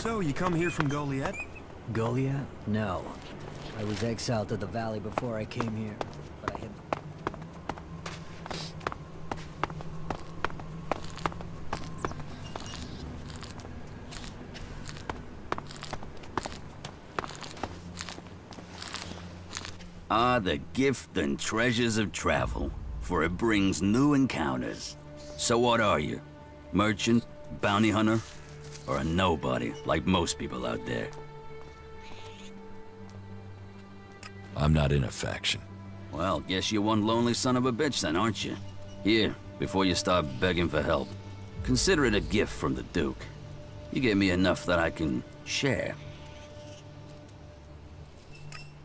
So, you come here from Goliath? Goliath? No. I was exiled to the valley before I came here, but I had... Ah, the gift and treasures of travel, for it brings new encounters. So what are you? Merchant? Bounty hunter? Or a nobody, like most people out there? I'm not in a faction. Well, guess you're one lonely son of a bitch then, aren't you? Here, before you start begging for help, consider it a gift from the Duke. You gave me enough that I can share.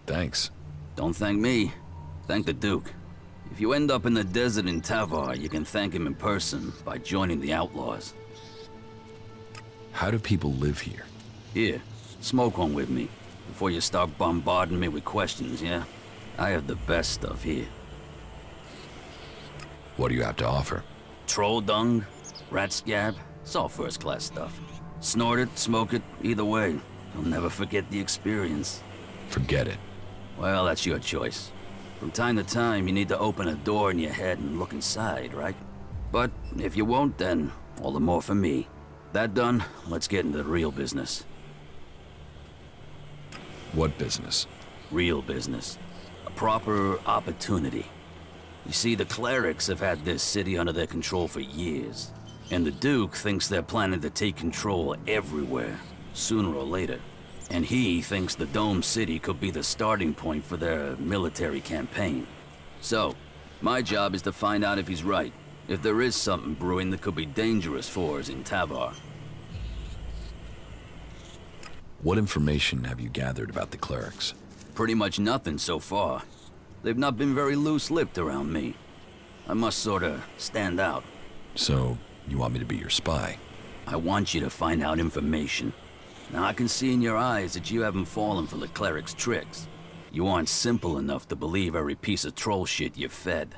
Thanks. Don't thank me. Thank the Duke. If you end up in the desert in Tavar, you can thank him in person by joining the Outlaws. How do people live here? Here, smoke one with me, before you start bombarding me with questions, yeah? I have the best stuff here. What do you have to offer? Troll dung, rat scab, it's all first-class stuff. Snort it, smoke it, either way. You'll never forget the experience. Forget it. Well, that's your choice. From time to time, you need to open a door in your head and look inside, right? But if you won't, then all the more for me. That done, let's get into the real business. What business? Real business. A proper opportunity. You see, the clerics have had this city under their control for years. And the Duke thinks they're planning to take control everywhere, sooner or later. And he thinks the Dome City could be the starting point for their military campaign. So, my job is to find out if he's right. If there is something brewing that could be dangerous for us in Tavar. What information have you gathered about the clerics? Pretty much nothing so far. They've not been very loose-lipped around me. I must sorta stand out. So, you want me to be your spy? I want you to find out information. Now I can see in your eyes that you haven't fallen for the cleric's tricks. You aren't simple enough to believe every piece of troll shit you're fed.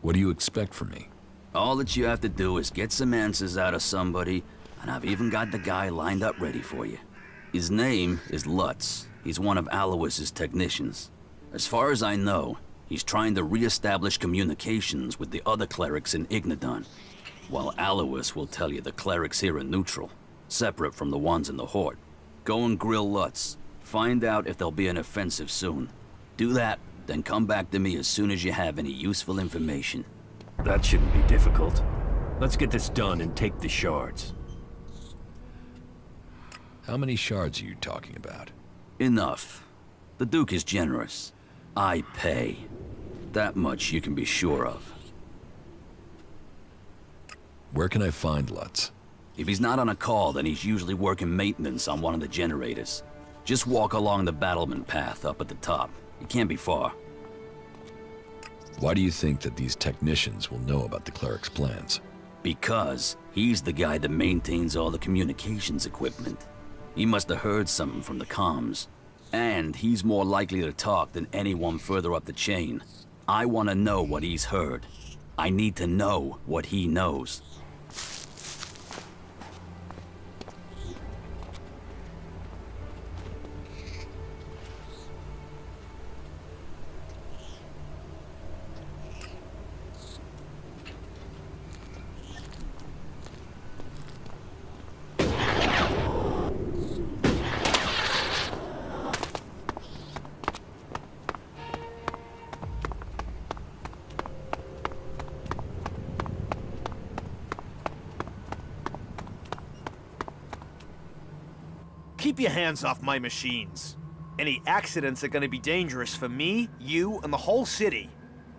What do you expect from me? All that you have to do is get some answers out of somebody, and I've even got the guy lined up ready for you. His name is Lutz. He's one of Alois's technicians. As far as I know, he's trying to re-establish communications with the other clerics in Ignadon, while Alois will tell you the clerics here are neutral, separate from the ones in the Horde. Go and grill Lutz. Find out if there'll be an offensive soon. Do that, then come back to me as soon as you have any useful information. That shouldn't be difficult. Let's get this done and take the shards. How many shards are you talking about? Enough. The Duke is generous. I pay. That much you can be sure of. Where can I find Lutz? If he's not on a call, then he's usually working maintenance on one of the generators. Just walk along the battlement path up at the top. It can't be far. Why do you think that these technicians will know about the cleric's plans? Because he's the guy that maintains all the communications equipment. He must have heard something from the comms. And he's more likely to talk than anyone further up the chain. I want to know what he's heard. I need to know what he knows. Keep your hands off my machines. Any accidents are gonna be dangerous for me, you, and the whole city.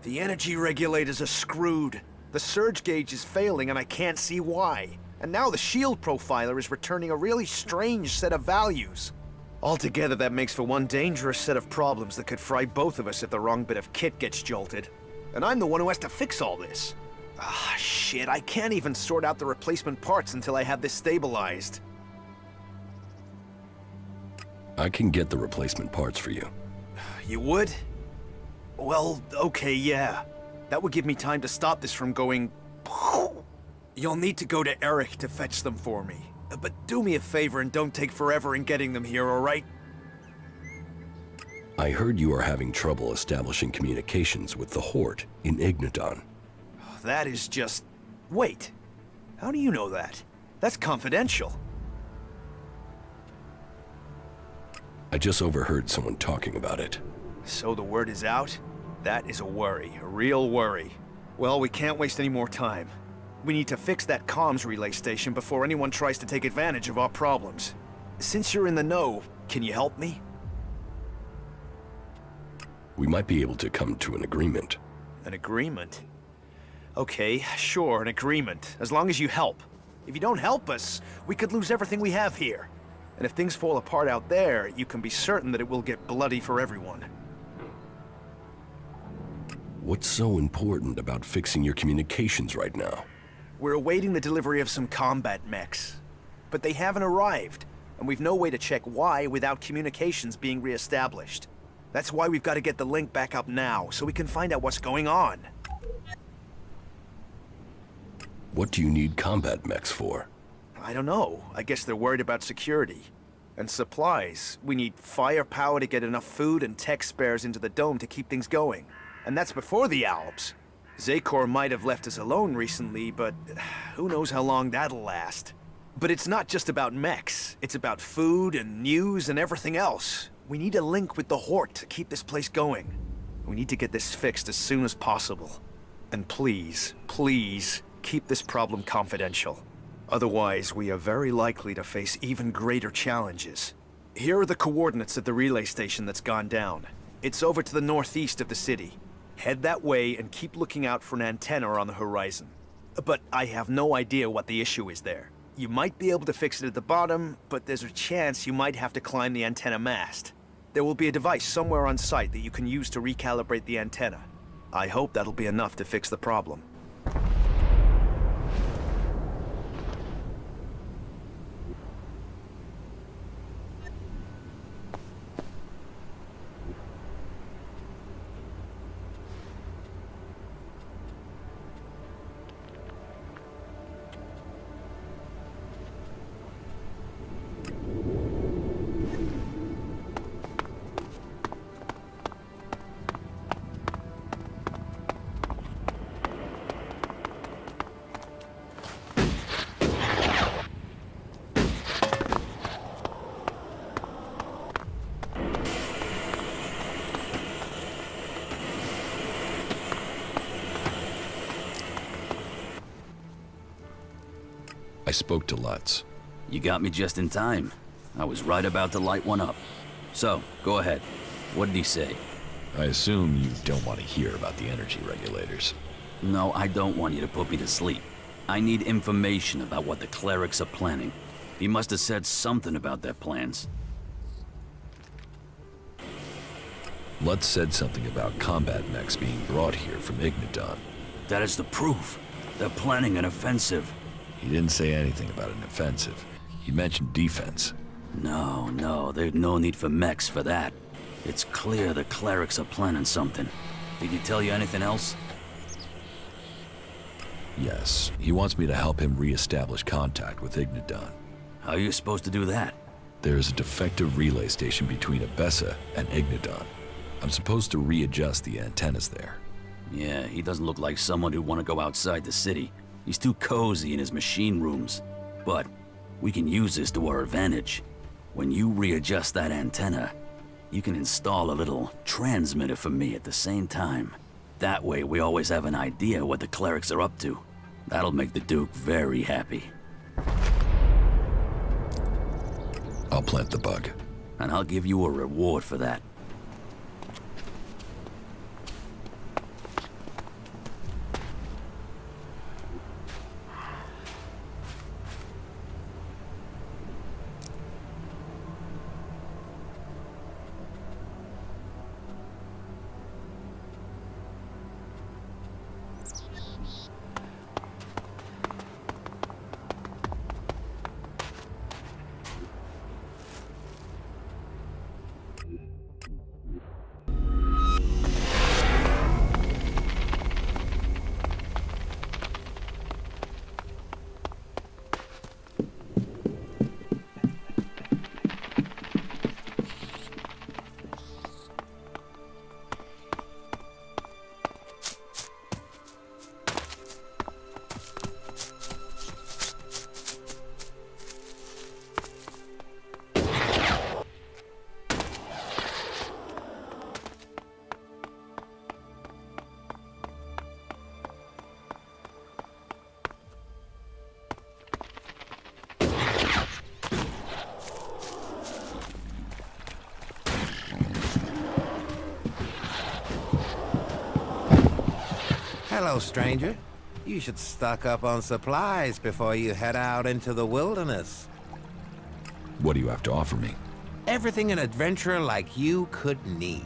The energy regulators are screwed. The surge gauge is failing and I can't see why. And now the shield profiler is returning a really strange set of values. Altogether, that makes for one dangerous set of problems that could fry both of us if the wrong bit of kit gets jolted. And I'm the one who has to fix all this. Ah, shit, I can't even sort out the replacement parts until I have this stabilized. I can get the replacement parts for you. You would? Well, okay, yeah. That would give me time to stop this from going... You'll need to go to Eric to fetch them for me. But do me a favor and don't take forever in getting them here, alright? I heard you are having trouble establishing communications with the Horde in Igniton. That is just... Wait. How do you know that? That's confidential. I just overheard someone talking about it. So the word is out? That is a worry, a real worry. Well, we can't waste any more time. We need to fix that comms relay station before anyone tries to take advantage of our problems. Since you're in the know, can you help me? We might be able to come to an agreement. An agreement? Okay, sure, an agreement, as long as you help. If you don't help us, we could lose everything we have here. And if things fall apart out there, you can be certain that it will get bloody for everyone. What's so important about fixing your communications right now? We're awaiting the delivery of some combat mechs. But they haven't arrived, and we've no way to check why without communications being re-established. That's why we've got to get the link back up now, so we can find out what's going on. What do you need combat mechs for? I don't know. I guess they're worried about security. And supplies. We need firepower to get enough food and tech spares into the dome to keep things going. And that's before the Alps. Zakor might have left us alone recently, but who knows how long that'll last. But it's not just about mechs. It's about food and news and everything else. We need a link with the Horde to keep this place going. We need to get this fixed as soon as possible. And please, please, keep this problem confidential. Otherwise, we are very likely to face even greater challenges. Here are the coordinates of the relay station that's gone down. It's over to the northeast of the city. Head that way and keep looking out for an antenna on the horizon. But I have no idea what the issue is there. You might be able to fix it at the bottom, but there's a chance you might have to climb the antenna mast. There will be a device somewhere on site that you can use to recalibrate the antenna. I hope that'll be enough to fix the problem. I spoke to Lutz. You got me just in time. I was right about to light one up. So, go ahead. What did he say? I assume you don't want to hear about the energy regulators. No, I don't want you to put me to sleep. I need information about what the clerics are planning. He must have said something about their plans. Lutz said something about combat mechs being brought here from Igniton. That is the proof. They're planning an offensive. He didn't say anything about an offensive. He mentioned defense. No, there's no need for mechs for that. It's clear the clerics are planning something. Did he tell you anything else? Yes, he wants me to help him re-establish contact with Igniton. How are you supposed to do that? There's a defective relay station between Abessa and Igniton. I'm supposed to readjust the antennas there. Yeah, he doesn't look like someone who'd want to go outside the city. He's too cozy in his machine rooms. But we can use this to our advantage. When you readjust that antenna, you can install a little transmitter for me at the same time. That way we always have an idea what the clerics are up to. That'll make the Duke very happy. I'll plant the bug. And I'll give you a reward for that. Hello, stranger. You should stock up on supplies before you head out into the wilderness. What do you have to offer me? Everything an adventurer like you could need.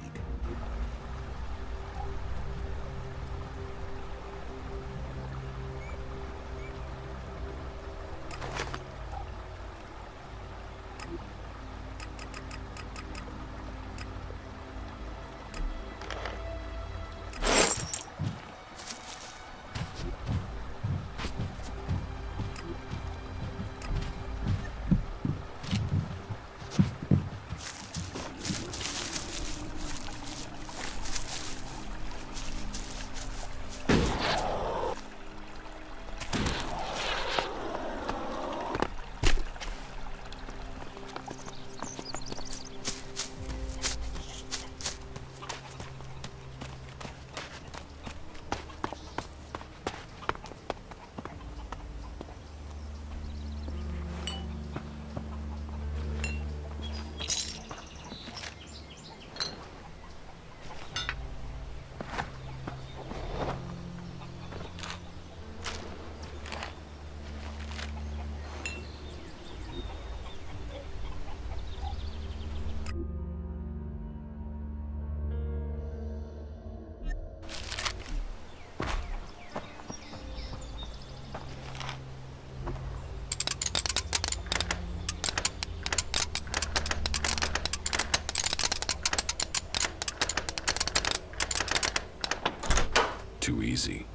Too easy.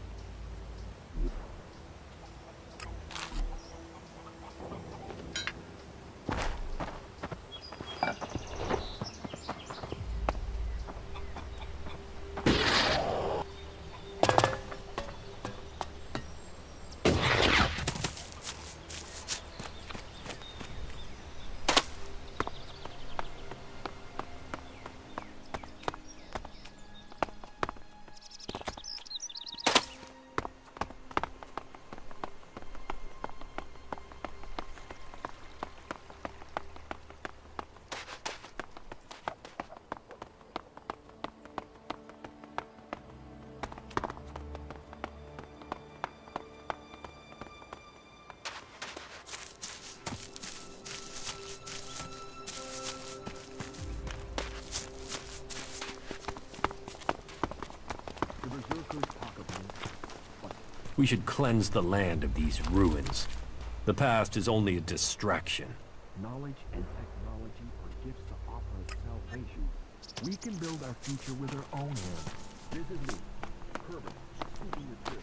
We should cleanse the land of these ruins. The past is only a distraction. Knowledge and technology are gifts to offer us salvation. We can build our future with our own hands. This is me, Herbert, scooping the trip.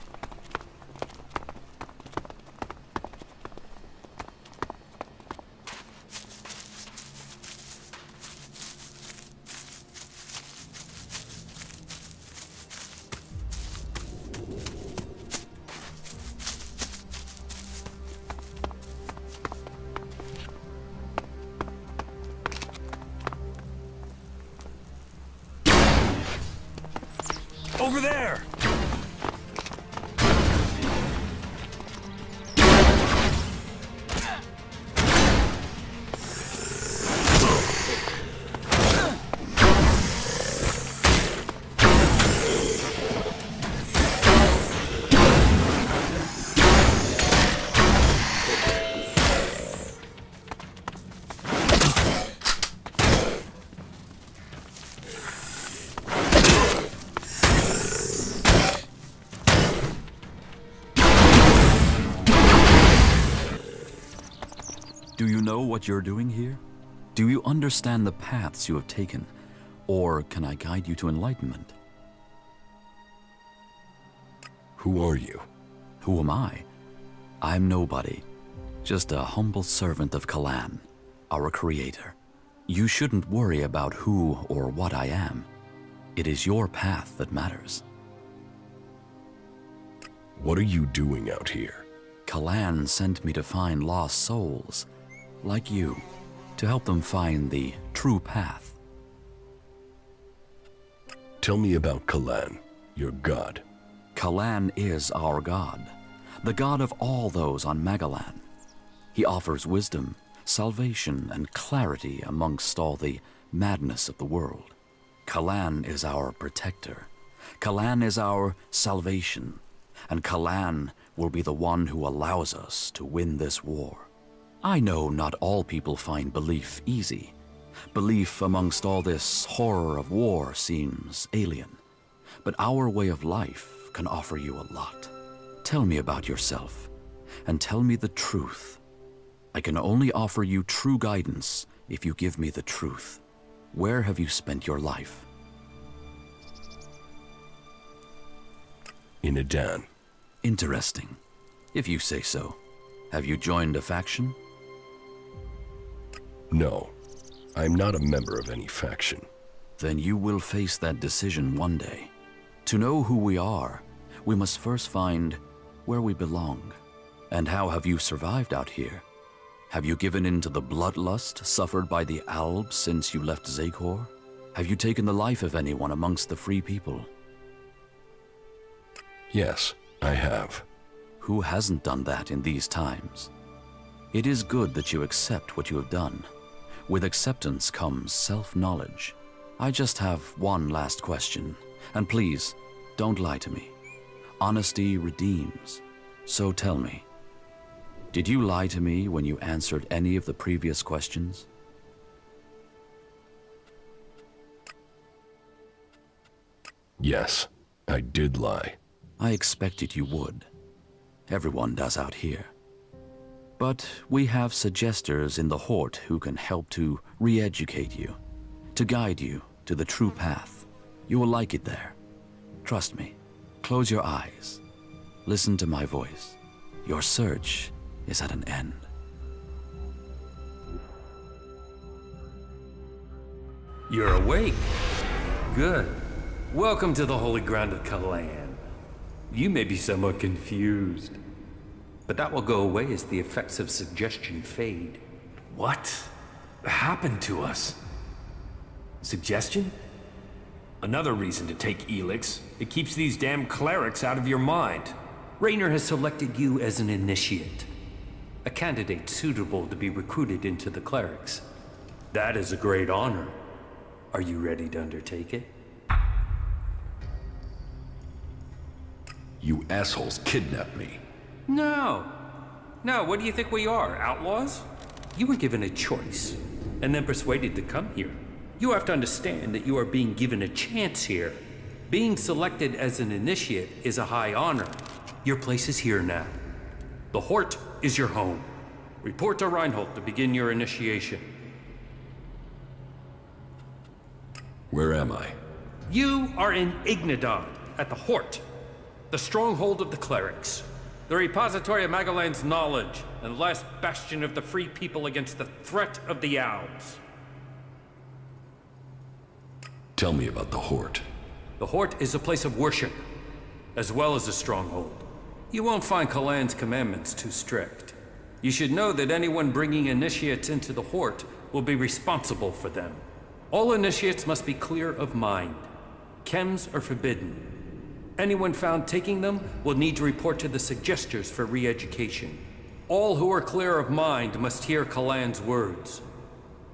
Over there! Do you know what you're doing here? Do you understand the paths you have taken? Or can I guide you to enlightenment? Who are you? Who am I? I'm nobody. Just a humble servant of Kalan, our creator. You shouldn't worry about who or what I am. It is your path that matters. What are you doing out here? Kalan sent me to find lost souls, like you, to help them find the true path. Tell me about Kalan, your god. Kalan is our god, the god of all those on Magalan. He offers wisdom, salvation, and clarity amongst all the madness of the world. Kalan is our protector, Kalan is our salvation, and Kalan will be the one who allows us to win this war. I know not all people find belief easy. Belief amongst all this horror of war seems alien. But our way of life can offer you a lot. Tell me about yourself, and tell me the truth. I can only offer you true guidance if you give me the truth. Where have you spent your life? In Adan. Interesting. If you say so. Have you joined a faction? No, I'm not a member of any faction. Then you will face that decision one day. To know who we are, we must first find where we belong. And how have you survived out here? Have you given in to the bloodlust suffered by the Albs since you left Zakor? Have you taken the life of anyone amongst the free people? Yes, I have. Who hasn't done that in these times? It is good that you accept what you have done. With acceptance comes self-knowledge. I just have one last question, and please, don't lie to me. Honesty redeems. So tell me, did you lie to me when you answered any of the previous questions? Yes, I did lie. I expected you would. Everyone does out here. But we have suggesters in the Hort who can help to re-educate you, to guide you to the true path. You will like it there. Trust me. Close your eyes. Listen to my voice. Your search is at an end. You're awake. Good. Welcome to the holy ground of Kalan. You may be somewhat confused, but that will go away as the effects of suggestion fade. What happened to us? Suggestion? Another reason to take ELEX. It keeps these damn clerics out of your mind. Raynor has selected you as an initiate, a candidate suitable to be recruited into the clerics. That is a great honor. Are you ready to undertake it? You assholes kidnapped me. No. No, what do you think we are, outlaws? You were given a choice, and then persuaded to come here. You have to understand that you are being given a chance here. Being selected as an initiate is a high honor. Your place is here now. The Hort is your home. Report to Reinhold to begin your initiation. Where am I? You are in Ignadon, at the Hort, the stronghold of the clerics, the repository of Magalan's knowledge, and the last bastion of the free people against the threat of the Alps. Tell me about the Hort. The Hort is a place of worship, as well as a stronghold. You won't find Kalan's commandments too strict. You should know that anyone bringing initiates into the Hort will be responsible for them. All initiates must be clear of mind. Chems are forbidden. Anyone found taking them will need to report to the suggesters for re-education. All who are clear of mind must hear Kalan's words.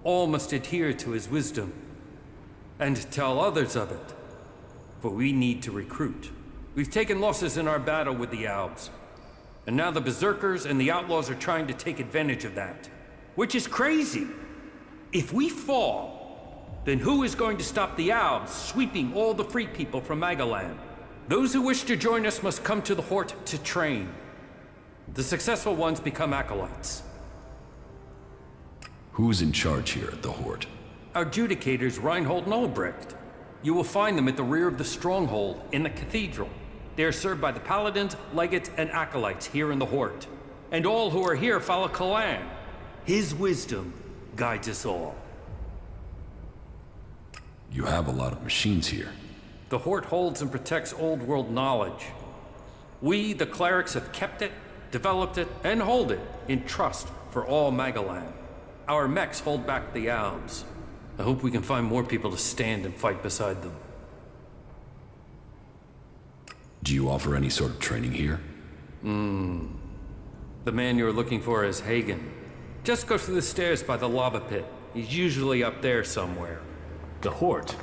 All must adhere to his wisdom, and tell others of it. For we need to recruit. We've taken losses in our battle with the Albs, and now the Berserkers and the Outlaws are trying to take advantage of that. Which is crazy. If we fall, then who is going to stop the Albs sweeping all the free people from Magalan? Those who wish to join us must come to the Hort to train. The successful ones become acolytes. Who's in charge here at the Hort? Our adjudicators, Reinhold and Ulbricht. You will find them at the rear of the stronghold in the cathedral. They are served by the paladins, legates, and acolytes here in the Hort. And all who are here follow Kalan. His wisdom guides us all. You have a lot of machines here. The Hort holds and protects old world knowledge. We, the clerics, have kept it, developed it, and hold it in trust for all Magalan. Our mechs hold back the Alps. I hope we can find more people to stand and fight beside them. Do you offer any sort of training here? The man you're looking for is Hagen. Just go through the stairs by the lava pit. He's usually up there somewhere. The Hort?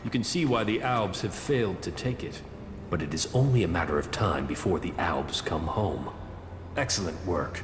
You can see why the Albs have failed to take it. But it is only a matter of time before the Albs come home. Excellent work.